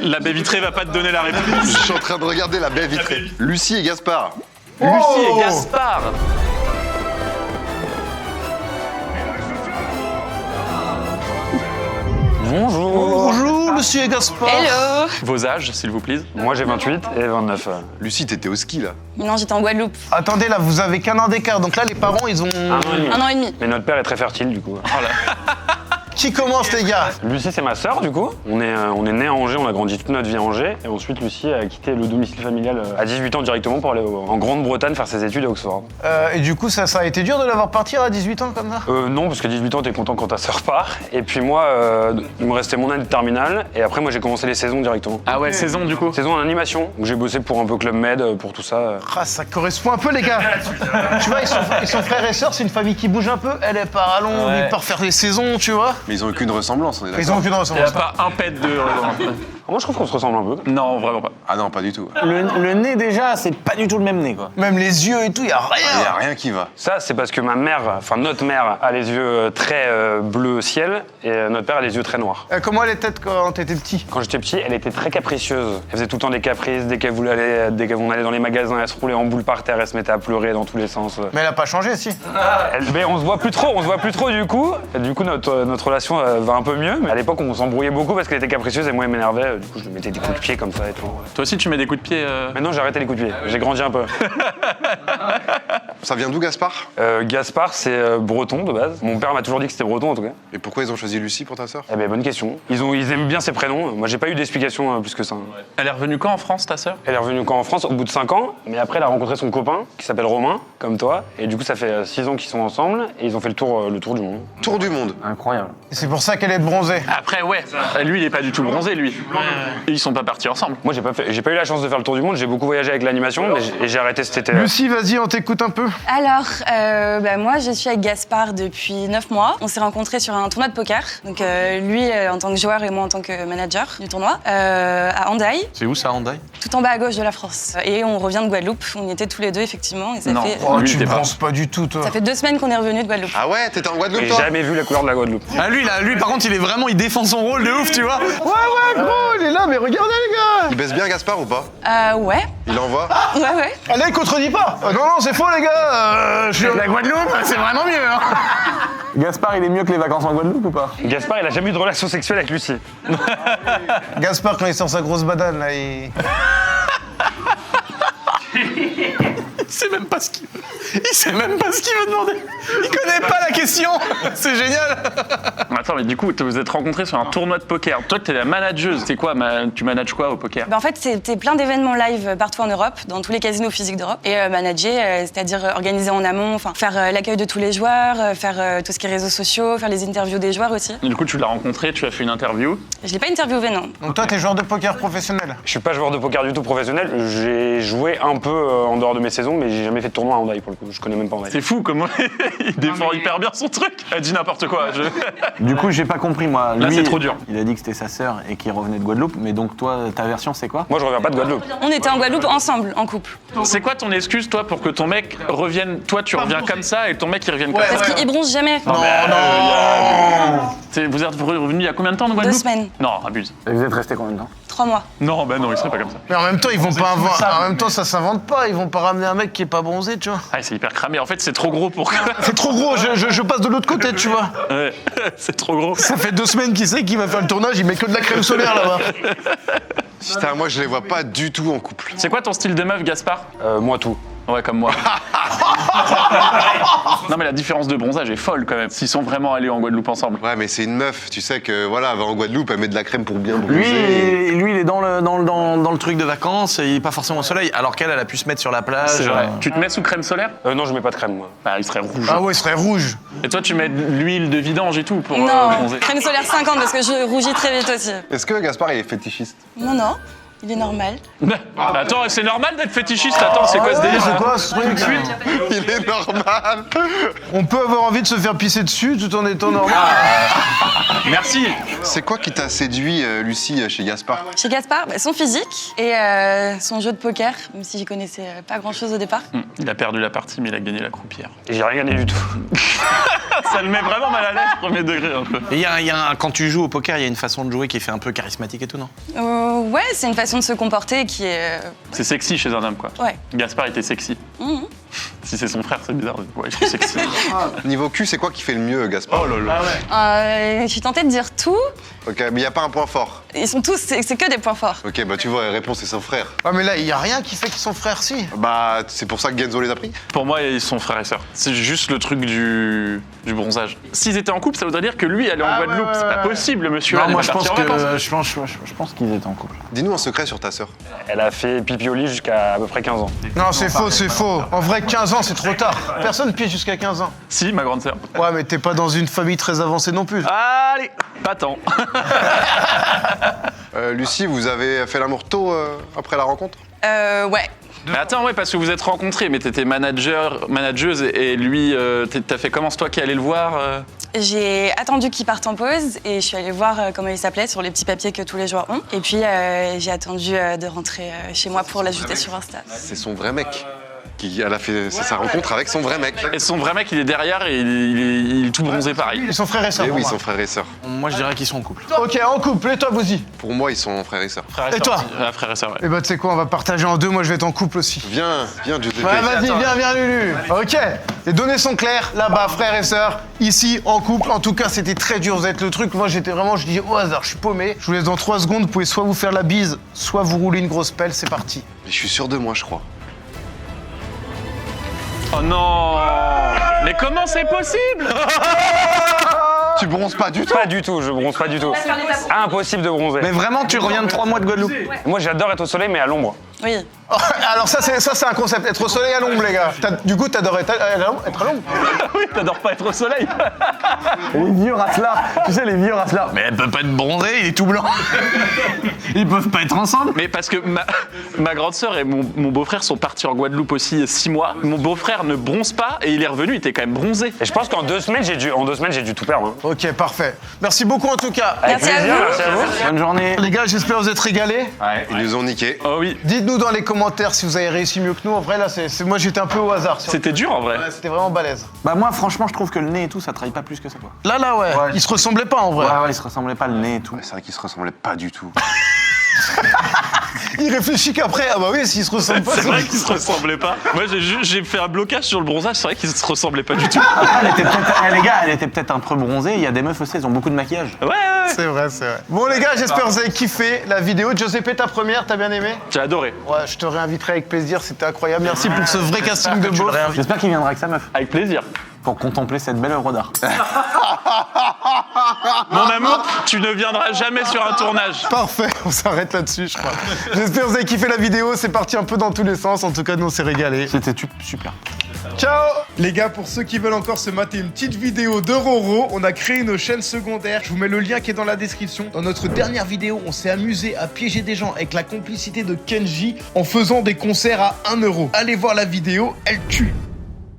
La baie vitrée va pas te donner la réponse. Je suis en train de regarder la baie vitrée. Lucie et Gaspard. Lucie et Gaspard. Bonjour, monsieur et Gaspard. Hello. Vos âges, s'il vous plaît. Moi j'ai 28 et 29. Lucie, t'étais au ski là. Non, j'étais en Guadeloupe. Attendez, là, vous avez qu'un an d'écart, donc là, les parents, ils ont... 1 an et demi. 1 an et demi. Mais notre père est très fertile du coup. Qui commence, les gars? Lucie c'est ma sœur du coup. On est né à Angers, on a grandi toute notre vie à Angers. Et ensuite Lucie a quitté le domicile familial à 18 ans directement pour aller en Grande-Bretagne faire ses études à Oxford. Et du coup, ça a été dur de l'avoir partir à 18 ans comme ça? Non, parce que 18 ans t'es content quand ta sœur part. Et puis moi, il me restait mon année de terminale. Et après moi j'ai commencé les saisons directement. Ah ouais, saison du coup. Saison en animation, où j'ai bossé pour un peu Club Med, pour tout ça. Ah, ça correspond un peu, les gars. Tu vois, ils sont frères et sœurs, c'est une famille qui bouge un peu. Elle part à Londres, il part faire les saisons, tu vois. Mais ils ont aucune ressemblance, on est d'accord. Ils ont aucune Il n'y a ressemblance. pas un pet de. Moi je trouve qu'on se ressemble un peu. Non, vraiment pas. Ah non, pas du tout. Le nez déjà, c'est pas du tout le même nez quoi. Même les yeux et tout, y a Il y rien. a rien qui va. Ça c'est parce que ma mère, enfin notre mère, a les yeux très bleu ciel et notre père a les yeux très noirs. Comment elle était quand t'étais petit? Quand j'étais petit, elle était très capricieuse. Elle faisait tout le temps des caprices, dès qu'on allait dans les magasins, elle se roulait en boule par terre, elle se mettait à pleurer dans tous les sens. Mais elle a pas changé, si. Mais on se voit plus trop du coup. Et du coup notre relation va un peu mieux. Mais à l'époque on s'embrouillait beaucoup parce qu'elle était capricieuse et moi elle m'énervait. Du coup je lui mettais des coups de pied comme ça et tout. Toi aussi, tu mets des coups de pied. Maintenant j'ai arrêté les coups de pied, j'ai grandi un peu. Ça vient d'où, Gaspard? Gaspard c'est breton de base. Mon père m'a toujours dit que c'était breton en tout cas. Et pourquoi ils ont choisi Lucie pour ta sœur? Eh ben bonne question. Ils aiment bien ses prénoms. Moi j'ai pas eu d'explication plus que ça. Elle est revenue quand en France, ta sœur? Elle est revenue quand en France au bout de 5 ans, mais après elle a rencontré son copain qui s'appelle Romain, comme toi, et du coup ça fait 6 ans qu'ils sont ensemble et ils ont fait le tour du monde. Tour du monde. Incroyable. Et c'est pour ça qu'elle est bronzée. Après, ouais. Lui, il est pas du tout bronzé, lui. Ils sont pas partis ensemble. Moi j'ai pas eu la chance de faire le tour du monde, j'ai beaucoup voyagé avec l'animation et j'ai arrêté cet été. Lucie, vas-y, on t'écoute un peu. Alors, moi, je suis avec Gaspard depuis 9 mois. On s'est rencontrés sur un tournoi de poker. Donc, lui en tant que joueur et moi en tant que manager du tournoi, à Hendaye, C'est où ça, Hendaye? tout en bas à gauche de la France. Et on revient de Guadeloupe. On y était tous les deux, effectivement. Et ça Non. fait... Oh, Lui, tu t'es pas. bronzes pas du tout, toi. Ça fait 2 semaines qu'on est revenu de Guadeloupe. Ah ouais, t'étais en Guadeloupe, J'ai toi? jamais vu la couleur de la Guadeloupe. Ah lui par contre il défend son rôle de ouf, tu vois. Ouais, gros, il est là, mais regardez, les gars. Il baisse bien, Gaspard, ou pas? Ouais. Il envoie? Ouais. Allez, il contredit pas. Non, c'est faux, les gars. Je suis... La Guadeloupe, c'est vraiment mieux. Hein. Gaspard, il est mieux que les vacances en Guadeloupe ou pas? Gaspard il a jamais eu de relation sexuelle avec Lucie. Gaspard, quand il sort sa grosse badane, là, il... Il sait même pas ce qu'il veut. Il sait même pas ce qu'il veut demander. Il connaît pas la question. C'est génial. Attends, mais du coup, vous êtes rencontrés sur un tournoi de poker. Toi, t'es la manageuse. C'est quoi, tu manages quoi au poker? En fait, c'était plein d'événements live partout en Europe, dans tous les casinos physiques d'Europe. Et manager, c'est-à-dire organiser en amont, faire l'accueil de tous les joueurs, faire tout ce qui est réseaux sociaux, faire les interviews des joueurs aussi. Et du coup, tu l'as rencontré, tu as fait une interview. Je l'ai pas interviewé, non. Donc toi, t'es joueur de poker professionnel? Je suis pas joueur de poker du tout professionnel, j'ai joué un peu en dehors de mes saisons, mais j'ai jamais fait de tournoi à Hendaye pour le coup, je connais même pas Hendaye. C'est fou comment il défend hyper bien son truc. Elle dit n'importe quoi. Du coup, j'ai pas compris moi. Là, Lui, c'est trop dur. Il a dit que c'était sa sœur et qu'il revenait de Guadeloupe, mais donc toi, ta version c'est quoi? Moi je reviens pas de Guadeloupe. On était en Guadeloupe ensemble, en couple. C'est quoi ton excuse, toi, pour que ton mec revienne? Toi, tu reviens comme ça et ton mec, il revienne comme ça. Parce qu'il bronze jamais. Vous êtes revenu il y a combien de temps de 2 Guadeloupe? semaines. Non, abuse. Et vous êtes resté combien de temps? 3 mois. Non, bah non, il serait pas comme ça. Mais en même temps, ils vont pas avoir... En même temps, ça s'invente pas. Ils vont pas ramener un mec qui est pas bronzé, tu vois. Ah, c'est hyper cramé. En fait, c'est trop gros pour. C'est trop gros, je passe de l'autre côté, tu vois. Ouais, c'est trop gros. Ça fait 2 semaines qu'il sait qu'il va faire le tournage, il met que de la crème solaire là-bas. Putain, moi, je les vois pas du tout en couple. C'est quoi ton style de meuf, Gaspard? Moi tout. Ouais, comme moi. Non, mais la différence de bronzage est folle quand même. S'ils sont vraiment allés en Guadeloupe ensemble. Ouais, mais c'est une meuf. Tu sais que, voilà, elle va en Guadeloupe, elle met de la crème pour bien bronzer. Lui, il est dans le truc de vacances, il est pas forcément au soleil, alors qu'elle, elle a pu se mettre sur la plage. C'est vrai. Tu te mets sous crème solaire? Non, je mets pas de crème moi. Bah, il serait rouge. Ah ouais, il serait rouge. Et toi, tu mets de l'huile de vidange et tout pour Non, bronzer? crème solaire 50 parce que je rougis très vite aussi. Est-ce que Gaspard, il est fétichiste? Non. Il est normal. Attends, c'est normal d'être fétichiste. Attends, c'est quoi ce délire? C'est quoi ce truc? Il est normal. On peut avoir envie de se faire pisser dessus tout en étant normal. Merci. C'est quoi qui t'a séduit, Lucie, chez Gaspard? Chez Gaspard, son physique et son jeu de poker, même si j'y connaissais pas grand-chose au départ. Il a perdu la partie, mais il a gagné la croupière. Et j'ai rien gagné du tout. Ça le met vraiment mal à l'aise, premier degré un peu. Et quand tu joues au poker, il y a une façon de jouer qui fait un peu charismatique et tout, non? Ouais, c'est une façon de se comporter qui est... C'est sexy chez un homme, quoi. Ouais. Gaspard était sexy. Si c'est son frère, c'est bizarre. Ouais, je suis sexy. Niveau cul, c'est quoi qui fait le mieux, Gaspard? Oh là là. Je suis tentée de dire tout. Ok, mais il n'y a pas un point fort. Ils sont tous, c'est que des points forts. Ok, bah tu vois, la réponse c'est son frère. Ah mais là, il y a rien qui fait qu'ils sont frères, si. Bah, c'est pour ça que Genzo les a pris. Pour moi, ils sont frères et sœurs. C'est juste le truc du bronzage. S'ils étaient en couple, ça voudrait dire que lui allait en Guadeloupe. C'est pas possible, le monsieur. Non, allait moi pas je pense partir en vacances. je pense qu'ils étaient en couple. Dis-nous un secret sur ta sœur. Elle a fait pipi au lit jusqu'à à peu près 15 ans. Non, c'est faux, c'est faux. En vrai, 15 ans, c'est trop tard. Personne pisse jusqu'à 15 ans. Si, ma grande sœur. Ouais, mais t'es pas dans une famille très avancée non plus. Allez, pas tant. Lucie, vous avez fait l'amour tôt après la rencontre? Ouais. Mais attends, ouais, parce que vous êtes rencontrés, mais t'étais manageuse et lui, t'as fait comment? C'est toi qui allais le voir J'ai attendu qu'il parte en pause et je suis allée voir comment il s'appelait sur les petits papiers que tous les joueurs ont. Et puis j'ai attendu de rentrer chez moi pour l'ajouter sur Insta. C'est son vrai mec. Elle a fait sa rencontre avec son vrai mec. Et son vrai mec, il est derrière et il est tout bronzé pareil. Ils sont frères et sœurs. Et pour oui, ils moi. sont frères et sœurs. Moi je dirais qu'ils sont en couple. Ok, en couple. Et toi, Bouzy? Pour moi, ils sont frères et sœurs. Frère Et sœur toi aussi. Frère et sœur, ouais. Eh bah, tu sais quoi, on va partager en deux. Moi, je vais être en couple aussi. Viens, Giuseppe. Ouais, vas-y, viens, Lulu. Ok. Les données sont claires. Là-bas, frères et sœurs. Ici, en couple. En tout cas, c'était très dur. Vous êtes le truc. Moi, j'étais vraiment, je dis au hasard, je suis paumé. Je vous laisse dans 3 secondes. Vous pouvez soit vous faire la bise, soit vous rouler une grosse pelle. C'est parti. Mais je suis sûr de moi, je crois. Oh non! Mais comment c'est possible? Tu bronzes pas du tout? Pas du tout, je bronze pas du tout. Impossible de bronzer. Mais vraiment, tu reviens de 3 mois de Guadeloupe? Moi j'adore être au soleil, mais à l'ombre. Oui. Alors ça c'est un concept, être au soleil à l'ombre les gars. Du coup t'adores être à l'ombre? Oui, t'adores pas être au soleil. Les vieux raslards, tu sais les vieux raslards. Mais elle peut pas être bronzée, il est tout blanc. Ils peuvent pas être ensemble. Mais parce que ma grande sœur et mon beau-frère sont partis en Guadeloupe aussi 6 mois. Mon beau-frère ne bronze pas et il est revenu, il était quand même bronzé. Et je pense qu'en 2 semaines, j'ai dû tout perdre. Hein. Ok, parfait. Merci beaucoup en tout cas. Avec Merci à plaisir, vous. merci à vous. Bonne journée. Les gars, j'espère vous êtes régalés. Ouais. Ils nous ont niqué. Oh oui. Dites-nous dans les commentaires si vous avez réussi mieux que nous. En vrai là, moi j'étais un peu au hasard. C'était dur en vrai. Ouais, c'était vraiment balèze. Bah moi franchement je trouve que le nez et tout ça trahit pas plus que ça quoi. Là ouais. Ils se ressemblaient pas en vrai. Ouais, ils se ressemblaient pas le nez et tout. Ouais, c'est vrai qu'ils se ressemblaient pas du tout. Il réfléchit qu'après. Ah bah oui, s'ils se ressemblent pas. C'est vrai qu'ils se ressemblaient pas. Moi j'ai fait un blocage sur le bronzage, c'est vrai qu'ils se ressemblaient pas du tout. Les gars, elle était peut-être un peu bronzée. Il y a des meufs aussi, elles ont beaucoup de maquillage. Ouais. C'est vrai. Bon les gars, j'espère que vous avez kiffé la vidéo. Giuseppe, ta première, t'as bien aimé? J'ai adoré. Ouais, je te réinviterai avec plaisir, c'était incroyable. Merci pour ce vrai casting de beau. J'espère qu'il viendra avec sa meuf Avec plaisir. pour contempler cette belle œuvre d'art. Mon amour, tu ne viendras jamais sur un tournage. Parfait, on s'arrête là-dessus, je crois. J'espère que vous avez kiffé la vidéo, c'est parti un peu dans tous les sens. En tout cas, nous on s'est régalé. C'était super. Ciao les gars, pour ceux qui veulent encore se mater une petite vidéo de Roro, on a créé une chaîne secondaire. Je vous mets le lien qui est dans la description. Dans notre dernière vidéo, on s'est amusé à piéger des gens avec la complicité de Kenji en faisant des concerts à 1 €. Allez voir la vidéo, elle tue.